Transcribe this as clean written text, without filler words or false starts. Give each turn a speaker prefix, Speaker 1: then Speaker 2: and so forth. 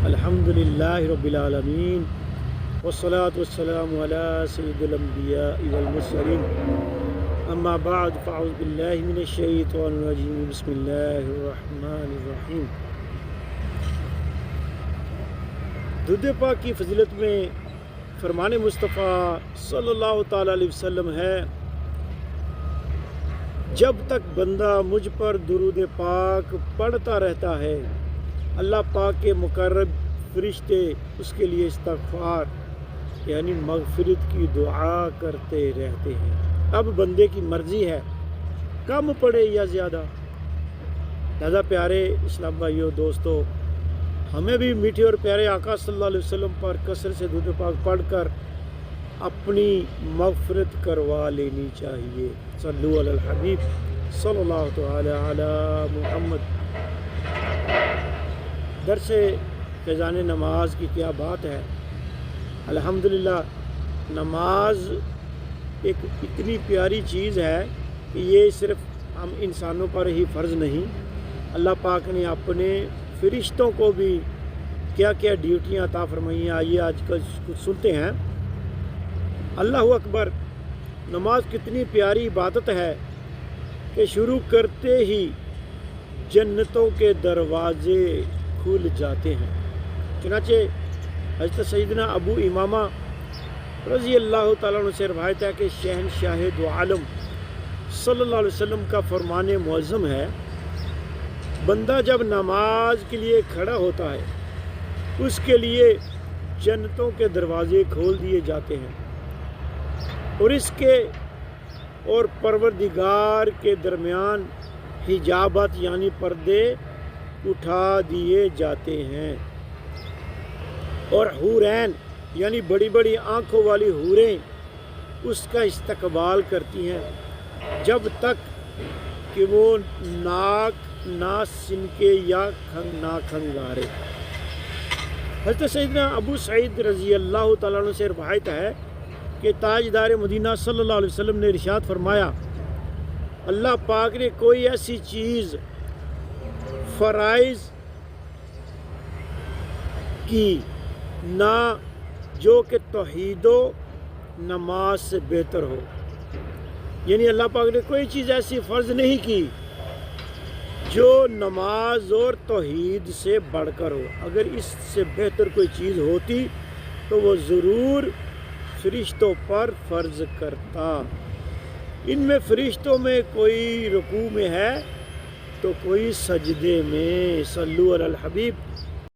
Speaker 1: الحمدللہ رب العالمین والصلاة والسلام علی سید الانبیاء والمرسلین اما بعد فاعوذ باللہ من الشیطان الرجیم بسم اللہ الرحمن الرحیم۔ دودھ پاک کی فضیلت میں فرمان مصطفیٰ صلی اللہ تعالیٰ علیہ وسلم ہے، جب تک بندہ مجھ پر درود پاک پڑھتا رہتا ہے اللہ پاک کے مقرب فرشتے اس کے لیے استغفار یعنی مغفرت کی دعا کرتے رہتے ہیں۔ اب بندے کی مرضی ہے کم پڑھے یا زیادہ۔ لہذا پیارے اسلام بھائیوں دوستو، ہمیں بھی میٹھے اور پیارے آقا صلی اللہ علیہ وسلم پر کثرت سے درود پاک پڑھ کر اپنی مغفرت کروا لینی چاہیے۔ صلو علی الحبیب صلی اللہ تعالی علی محمد۔ درس فیضان نماز کی کیا بات ہے۔ الحمدللہ نماز ایک اتنی پیاری چیز ہے کہ یہ صرف ہم انسانوں پر ہی فرض نہیں، اللہ پاک نے اپنے فرشتوں کو بھی کیا کیا ڈیوٹیاں عطا فرمائی ہیں۔ آئیے آج کل کچھ سنتے ہیں۔ اللہ اکبر، نماز کتنی پیاری عبادت ہے کہ شروع کرتے ہی جنتوں کے دروازے کھل جاتے ہیں۔ چنانچہ حضرت سیدنا ابو امامہ رضی اللہ تعالیٰ عنہ سے روایت ہے کہ شہنشاہ دو عالم صلی اللہ علیہ وسلم کا فرمان معظم ہے، بندہ جب نماز کے لیے کھڑا ہوتا ہے اس کے لیے جنتوں کے دروازے کھول دیے جاتے ہیں اور اس کے اور پروردگار کے درمیان حجابات یعنی پردے اٹھا دیے جاتے ہیں، اور حورین یعنی بڑی بڑی آنکھوں والی حوریں اس کا استقبال کرتی ہیں جب تک کہ وہ ناک نہ سنکے یا نہ کھنگارے۔ حضرت سیدنا ابو سعید رضی اللہ تعالیٰ عنہ سے روایت ہے کہ تاجدار مدینہ صلی اللہ علیہ وسلم نے ارشاد فرمایا، اللہ پاک نے کوئی ایسی چیز فرائض کی نہ جو کہ توحید و نماز سے بہتر ہو، یعنی اللہ پاک نے کوئی چیز ایسی فرض نہیں کی جو نماز اور توحید سے بڑھ کر ہو۔ اگر اس سے بہتر کوئی چیز ہوتی تو وہ ضرور فرشتوں پر فرض کرتا۔ ان میں فرشتوں میں کوئی رکوع میں ہے تو کوئی سجدے میں۔ صلو علی الحبیب